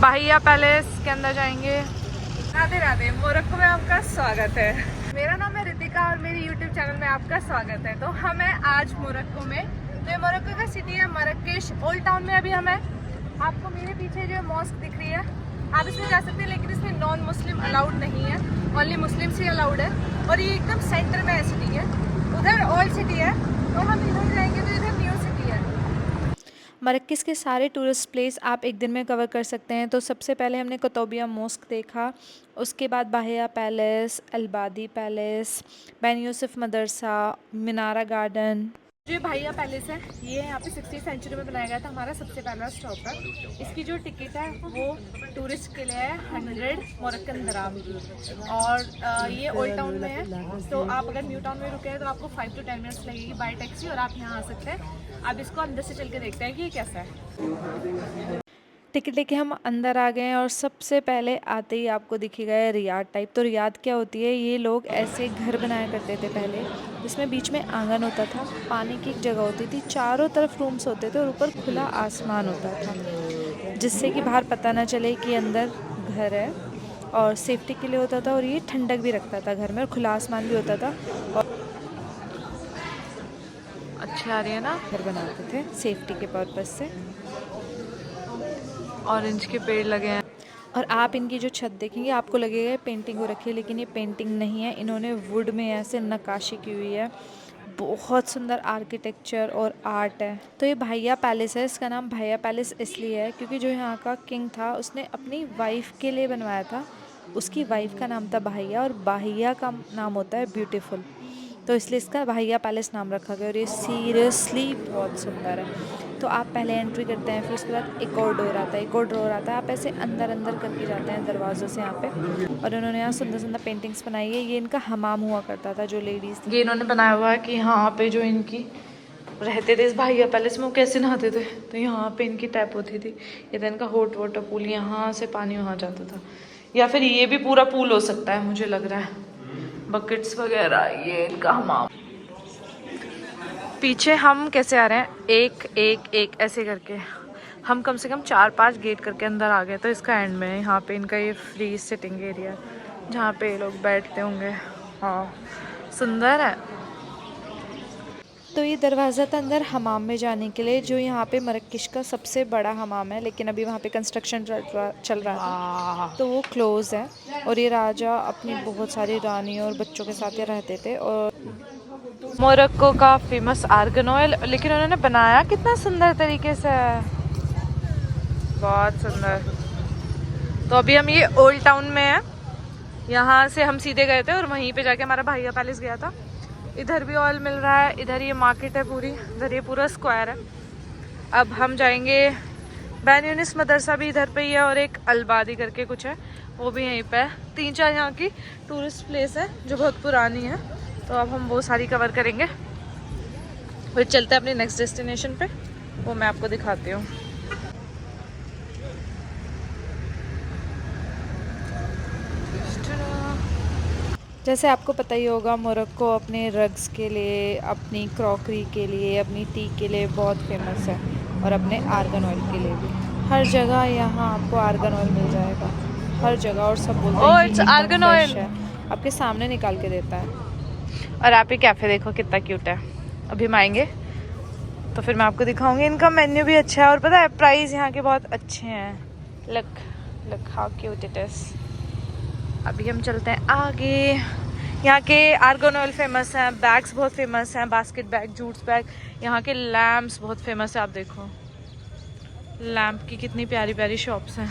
बाहिया palace के अंदर जाएंगे। राधे राधे, मोरक्को में आपका स्वागत है। मेरा नाम है रितिका और मेरी YouTube चैनल में आपका स्वागत है। तो हम हैं आज मोरक्को में। तो ये मोरक्को का सिटी है मरकश, ओल्ड टाउन में अभी हम हैं। आपको मेरे पीछे जो मॉस्क दिख रही है, आप इसमें जा सकते हैं, लेकिन इसमें नॉन मुस्लिम अलाउड नहीं है, ओनली मुस्लिम्स ही अलाउड है। और ये एकदम सेंटर में है सिटी है, उधर ओल्ड सिटी है, तो हम इधर जाएंगे तो इधर न्यू सिटी है। मरकश के सारे टूरिस्ट प्लेस आप एक दिन में कवर कर सकते हैं। तो सबसे पहले हमने कुतुबिया मॉस्क देखा, उसके बाद बाहिया पैलेस, अलबादी पैलेस, बैन यूसुफ मदरसा, मीनारा गार्डन। जो बाहिया पैलेस है ये यहाँ पे 16वीं सेंचुरी में बनाया गया था, हमारा सबसे पहला स्टॉप है। इसकी जो टिकट है वो टूरिस्ट के लिए है 100 मोरक्कन दराम की। और ये ओल्ड टाउन में है, तो आप अगर न्यू टाउन में रुके हैं तो आपको 5 to 10 मिनट्स लगेगी बाय टैक्सी, और आप यहाँ आ सकते हैं। अब इसको अंदर से चल के देखते हैं कि ये कैसा है। टिकट लेके हम अंदर आ गए हैं और सबसे पहले आते ही आपको दिखेगा रियाद टाइप। तो रियाद क्या होती है, ये लोग ऐसे घर बनाया करते थे पहले, जिसमें बीच में आंगन होता था, पानी की एक जगह होती थी, चारों तरफ रूम्स होते थे और ऊपर खुला आसमान होता था, जिससे कि बाहर पता ना चले कि अंदर घर है, और सेफ्टी के लिए होता था। और ये ठंडक भी रखता था घर में, और खुला आसमान भी होता था। और अच्छी आ रही है ना, घर बनाते थे सेफ्टी के पर्पज़ से। ऑरेंज के पेड़ लगे हैं, और आप इनकी जो छत देखेंगे आपको लगेगा पेंटिंग हो रखी है, लेकिन ये पेंटिंग नहीं है, इन्होंने वुड में ऐसे नक्काशी की हुई है। बहुत सुंदर आर्किटेक्चर और आर्ट है। तो ये बाहिया पैलेस है, इसका नाम बाहिया पैलेस इसलिए है क्योंकि जो यहाँ का किंग था उसने अपनी वाइफ के लिए बनवाया था। उसकी वाइफ का नाम था बाहिया, और बाहिया का नाम होता है ब्यूटीफुल, तो इसलिए इसका बाहिया पैलेस नाम रखा गया। और ये सीरियसली बहुत सुंदर है। तो आप पहले एंट्री करते हैं, फिर उसके बाद एक और डोर आता है, एक और डोर आता है, आप ऐसे अंदर अंदर करके जाते हैं दरवाज़ों से यहाँ पे। और इन्होंने यहाँ सुंदर सुंदर पेंटिंग्स बनाई है। ये इनका हमाम हुआ करता था, जो लेडीज़ ये इन्होंने बनाया हुआ है कि यहाँ पे जो इनकी रहते थे इस बाहिया पैलेस में, वो कैसे नहाते थे, तो यहाँ पे इनकी टैप होती थी। ये था इनका हॉट वाटर पूल, यहाँ से पानी वहाँ जाता था, या फिर ये भी पूरा पूल हो सकता है, मुझे लग रहा है। बकेट्स वगैरह, ये इनका हमाम। पीछे हम कैसे आ रहे हैं, एक एक एक ऐसे करके हम कम से कम 4-5 गेट करके अंदर आ गए। तो इसका एंड में यहाँ पे इनका ये फ्री सिटिंग एरिया, जहाँ पे लोग बैठते होंगे। हाँ, सुंदर है। तो ये दरवाज़ा था अंदर हमाम में जाने के लिए, जो यहाँ पे मरकश का सबसे बड़ा हमाम है, लेकिन अभी वहाँ पे कंस्ट्रक्शन चल रहा था, तो वो क्लोज़ है। और ये राजा अपनी बहुत सारी रानियों और बच्चों के साथ ये रहते थे। और मोरक्को का फेमस आर्गन ऑयल, लेकिन उन्होंने बनाया कितना सुंदर तरीके से है, बहुत सुंदर। तो अभी हम ये ओल्ड टाउन में है, यहाँ से हम सीधे गए थे और वहीं पे जाके हमारा बाहिया पैलेस गया था। इधर भी ऑयल मिल रहा है, इधर ये मार्केट है पूरी, इधर ये पूरा स्क्वायर है। अब हम जाएंगे, बैन यूसुफ मदरसा भी इधर पे ही है, और एक अलबादी करके कुछ है, वो भी यहीं पे है। 3-4 यहाँ की टूरिस्ट प्लेस है जो बहुत पुरानी है, तो अब हम वो सारी कवर करेंगे। फिर चलते हैं अपने नेक्स्ट डेस्टिनेशन पे, वो मैं आपको दिखाती हूँ। जैसे आपको पता ही होगा, मोरक्को अपने रग्स के लिए, अपनी क्रॉकरी के लिए, अपनी टी के लिए बहुत फेमस है, और अपने आर्गन ऑयल के लिए भी। हर जगह यहाँ आपको आर्गन ऑयल मिल जाएगा, हर जगह। और सब बोलते हैं कि आर्गन ऑयल है, आपके सामने निकाल के देता है। और आप ये कैफ़े देखो कितना क्यूट है। अभी हम आएंगे तो फिर मैं आपको दिखाऊंगी। इनका मेन्यू भी अच्छा है, और पता है प्राइस यहाँ के बहुत अच्छे हैं। Look how cute it is. अभी हम चलते हैं आगे। यहाँ के आर्गन ऑयल फेमस हैं, बैग्स बहुत फेमस हैं, बास्केट बैग, जूट्स बैग। यहाँ के लैम्प्स बहुत फेमस है, आप देखो लैम्प की कितनी प्यारी प्यारी शॉप्स हैं।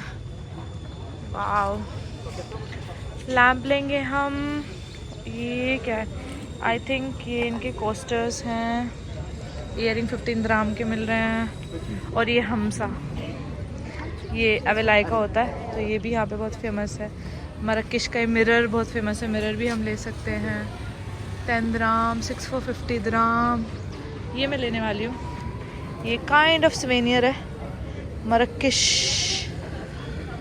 वाओ, लैम्प लेंगे हम। ये क्या है, आई थिंक ये इनके कोस्टर्स हैं। ईयरिंग 15 ग्राम के मिल रहे हैं। और ये हमसा, ये अवेलाई का होता है, तो ये भी यहाँ पे बहुत फेमस है। मरकश का मिरर बहुत फेमस है, मिरर भी हम ले सकते हैं। 10 ग्राम 6 for 50 ग्राम। ये मैं लेने वाली हूँ, ये काइंड ऑफ सुवेनियर है मरकश।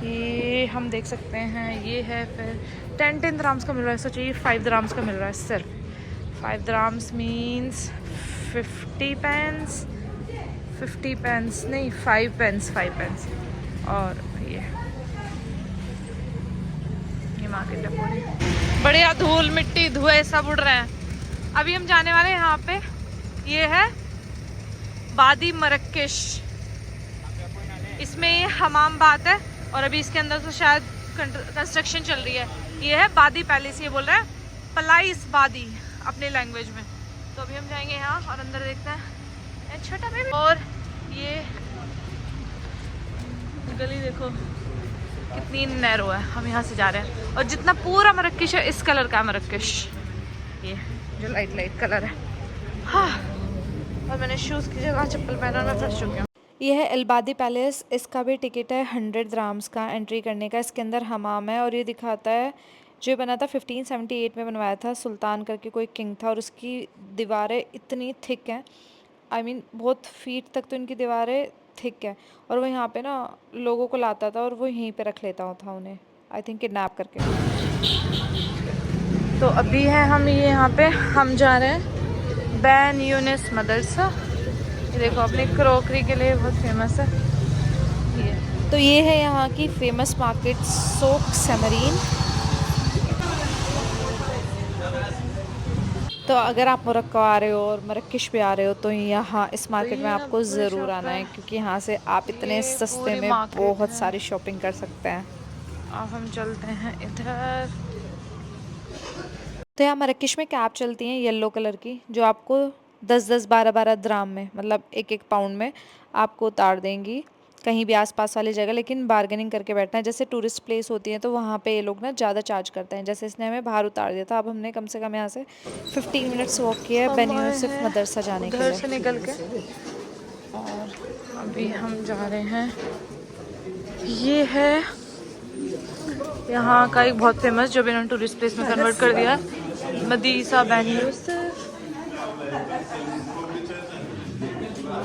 ये हम देख सकते हैं, ये है। फिर 10 ग्राम्स का मिल रहा है, सोचिए ये 5 ग्राम्स का मिल रहा है सिर्फ। 5 ग्राम्स मीन्स 50 पेंस, 50 पेंस नहीं 5 पेंस, 5 पेंस। और ये ये मार्केट है पूरी, बढ़िया धूल मिट्टी धुएं सब उड़ रहे हैं। अभी हम जाने वाले हैं यहाँ पे, ये है वादी मरक्केश, इसमें ये हमाम बात है और अभी इसके अंदर तो शायद कंस्ट्रक्शन चल रही है। ये है वादी पैलेस, ये बोल रहा है पलाइस वादी अपने लैंग्वेज में। तो अभी हम जाएंगे यहाँ और अंदर देखते हैं छोटा बेबी। और ये गली देखो कितनी नैरो है, हम यहाँ से जा रहे हैं। और जितना पूरा मरक्केश है इस कलर का है मरक्केश, ये जो लाइट लाइट कलर है। हाँ, और मैंने शूज़ की जगह चप्पल पहना और मैं फंस चुकी हूँ। यह है अल-बादी पैलेस, इसका भी टिकट है 100 द्राम्स का एंट्री करने का। इसके अंदर हमाम है और ये दिखाता है जो बना था 1578 में बनवाया था, सुल्तान करके कोई किंग था। और उसकी दीवारें इतनी थिक हैं, आई मीन बहुत फीट तक तो इनकी दीवारें थिक है। और वो यहाँ पे ना लोगों को लाता था और वो यहीं पे रख लेता था उन्हें, आई थिंक किडनैप करके। तो अभी है हम ये यहाँ पे हम जा रहे हैं बैन यूनिस मदरसा। ये देखो अपनी क्रोकरी के लिए बहुत फेमस है ये। तो ये है यहाँ की फेमस मार्केट सोक सेमरीन। तो अगर आप मोरक्को आ रहे हो और मरक्केश भी आ रहे हो तो यहाँ इस मार्केट में आपको ज़रूर आना है, क्योंकि यहाँ से आप इतने सस्ते में बहुत सारी शॉपिंग कर सकते हैं। अब हम चलते हैं इधर। तो यहाँ मरक्केश में कैब चलती हैं येलो कलर की, जो आपको 10-10, 12-12 द्राम में, मतलब 1-1 पाउंड में आपको उतार देंगी कहीं भी आसपास वाली जगह। लेकिन बार्गेनिंग करके बैठना है, जैसे टूरिस्ट प्लेस होती है तो वहाँ पे ये लोग ना ज़्यादा चार्ज करते हैं। जैसे इसने हमें बाहर उतार दिया था, अब हमने कम से कम यहाँ से 15 मिनट्स वॉक किया है बेन यूसुफ मदरसा जाने के लिए। से निकल के और अभी हम जा रहे हैं, ये है यहाँ का एक बहुत फेमस, जो भी इन्होंने टूरिस्ट प्लेस में कन्वर्ट कर दिया, मदीसा बैन यूसुफ।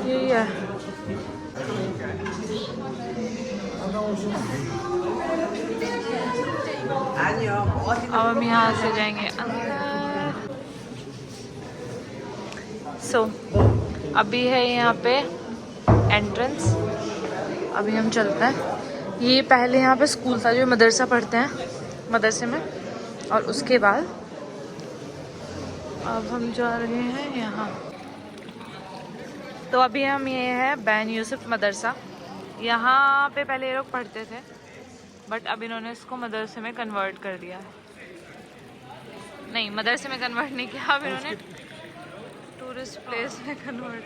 यही है। अब हम यहाँ से जाएंगे अंदर। अभी है यहाँ पे एंट्रेंस, अभी हम चलते हैं। ये पहले यहाँ पे स्कूल था जो मदरसा पढ़ते हैं मदरसे में, और उसके बाद अब हम जा रहे हैं यहाँ। तो अभी हम ये है बैन यूसुफ मदरसा, यहाँ पे पहले ये लोग पढ़ते थे बट अब इन्होंने इसको मदरसे में कन्वर्ट कर दिया है। नहीं, मदरसे में कन्वर्ट नहीं किया, अब इन्होंने टूरिस्ट प्लेस में कन्वर्ट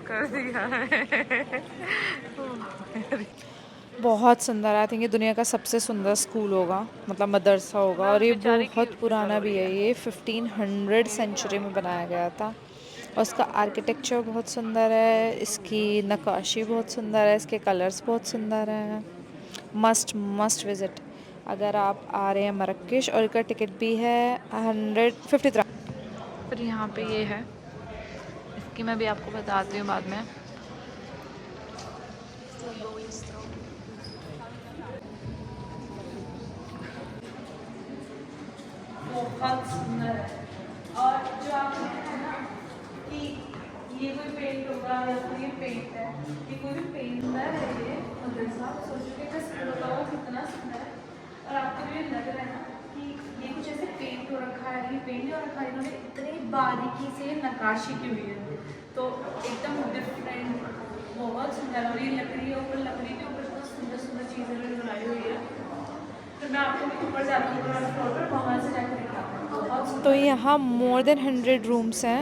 कर दिया है। बहुत सुंदर, आई थिंक ये दुनिया का सबसे सुंदर स्कूल होगा, मतलब मदरसा होगा। और ये बहुत पुराना भी है, ये 1500 सेंचुरी में बनाया गया था। और उसका आर्किटेक्चर बहुत सुंदर है, इसकी नक्काशी बहुत सुंदर है, इसके कलर्स बहुत सुंदर हैं। मस्ट विज़िट अगर आप आ रहे हैं मरक्केश। और इसका टिकट भी है 150 द्राम। पर यहाँ पे ये है, इसकी मैं भी आपको बताती हूँ बाद में। बहुत सुंदर है। और जो आपने है ना कि ये कोई पेंट होगा या फिर ये पेंट है, ये कोई भी पेंटर है ये मदरसा, सोचो कि इसका स्कूल होगा वो कितना सुंदर है। और आपको भी लग रहा है ना कि ये कुछ ऐसे पेंट हो रखा है, ये पेंट हो रखा है, इन्होंने इतनी बारीकी से नक्काशी की हुई है, तो एकदम डिफरेंट, बहुत सुंदर। और ये लकड़ी के ऊपर बहुत सुंदर सुंदर चीज़ें बनाई हुई है। फिर मैं आपको ऊपर जाती हूँ फ्लोर पर, वहाँ से जाकर दिखाती हूँ। तो यहाँ मोर देन 100 रूम्स हैं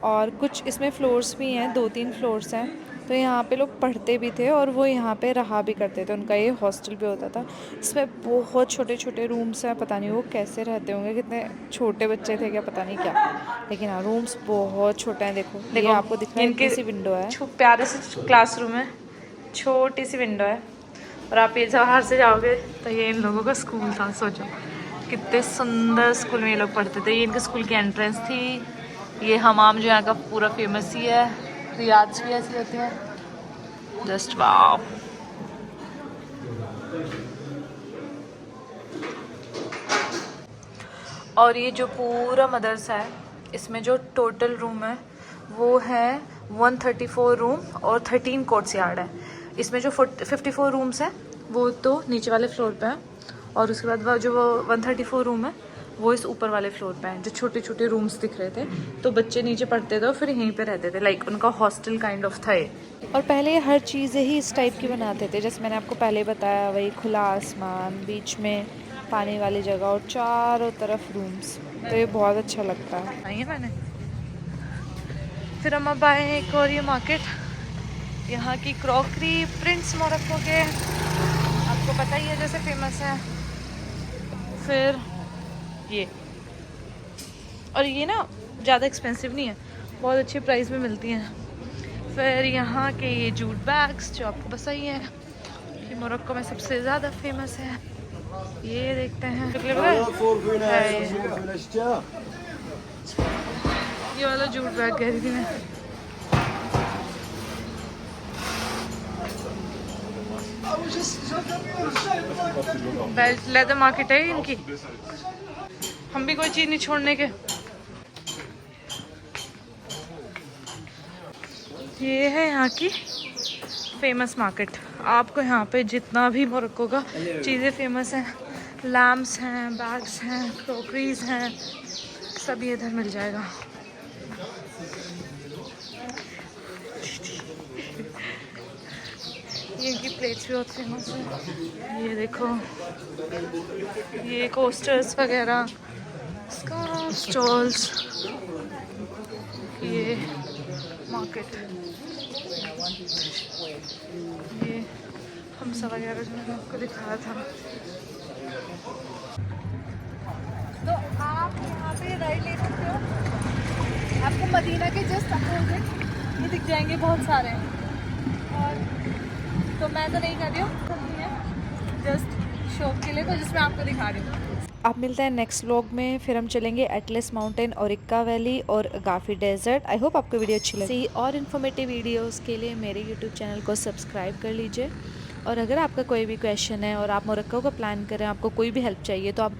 और कुछ इसमें फ्लोर्स भी हैं, 2-3 फ्लोर्स हैं। तो यहाँ पे लोग पढ़ते भी थे और वो यहाँ पे रहा भी करते थे, उनका ये हॉस्टल भी होता था। इसमें बहुत छोटे छोटे रूम्स हैं, पता नहीं वो कैसे रहते होंगे, कितने छोटे बच्चे थे क्या, पता नहीं क्या। लेकिन हाँ, रूम्स बहुत छोटे हैं। देखो ये आपको दिख रहा है, इनकी सी विंडो है, प्यारे से क्लासरूम है, छोटी सी विंडो है। और आप ये बाहर से जाओगे तो ये इन लोगों का स्कूल था। सोचो कितने सुंदर स्कूल में ये लोग पढ़ते थे। ये इनके स्कूल की एंट्रेंस थी। ये हमाम जो यहाँ का पूरा फेमस ही है, रियाज भी ऐसे होते हैं, जस्ट वाव। और ये जो पूरा मदरसा है, इसमें जो टोटल रूम है वो है 134 रूम और 13 कोर्ट्स यार्ड है। इसमें जो 54 रूम्स हैं वो तो नीचे वाले फ्लोर पे है, और उसके बाद वो जो 134 रूम है वो इस ऊपर वाले फ्लोर पे हैं। जो छोटे छोटे रूम्स दिख रहे थे, तो बच्चे नीचे पढ़ते थे और फिर यहीं पे रहते थे, लाइक उनका हॉस्टल काइंड ऑफ था ये। और पहले ये हर चीज़ें ही इस टाइप की बनाते थे, जैसे मैंने आपको पहले बताया, वही खुला आसमान, बीच में पानी वाली जगह और चारों तरफ रूम्स। तो ये बहुत अच्छा लगता है। आई है मैंने। फिर हम अब आए हैं एक और ये मार्केट, यहाँ की क्रॉकरी प्रिंट्स मोरक्को के आपको पता ही है जैसे फेमस है। फिर ये, और ये ना ज़्यादा एक्सपेंसिव नहीं है, बहुत अच्छी प्राइस में मिलती हैं। फिर यहाँ के ये जूट बैग्स जो आपको पता ही है कि मोरक्को में सबसे ज़्यादा फेमस है। ये देखते हैं ये वाला जूट बैग कह रही थी मैं। बेल्ट लेदर मार्केट है इनकी, हम भी कोई चीज़ नहीं छोड़ने के। ये है यहाँ की फेमस मार्केट। आपको यहाँ पे जितना भी मोरक्को का चीज़ें फेमस हैं, लैम्प्स हैं, बैग्स हैं, क्रॉकरीज हैं, सभी इधर मिल जाएगा। ये इनकी प्लेट्स भी बहुत फेमस है। ये देखो, ये कोस्टर्स वगैरह, स्टॉल्स, ये मार्केट, ये हमसा वगैरह जो मैंने आपको दिखाया था। तो आप यहाँ पे राइड ले सकते हो, आपको मदीना के जस्ट अपोजिट ये दिख जाएंगे बहुत सारे। और तो मैं तो नहीं कर रही हूँ, जस्ट शो के लिए, तो जिसमें आपको दिखा रही हूँ। आप मिलते हैं नेक्स्ट व्लॉग में। फिर हम चलेंगे एटलस माउंटेन और इक्का वैली और गाफी डेजर्ट। आई होप आपको वीडियो अच्छी लगी। और इन्फॉर्मेटिव वीडियोस के लिए मेरे यूट्यूब चैनल को सब्सक्राइब कर लीजिए। और अगर आपका कोई भी क्वेश्चन है और आप मोरक्को का प्लान करें, आपको कोई भी हेल्प चाहिए, तो आप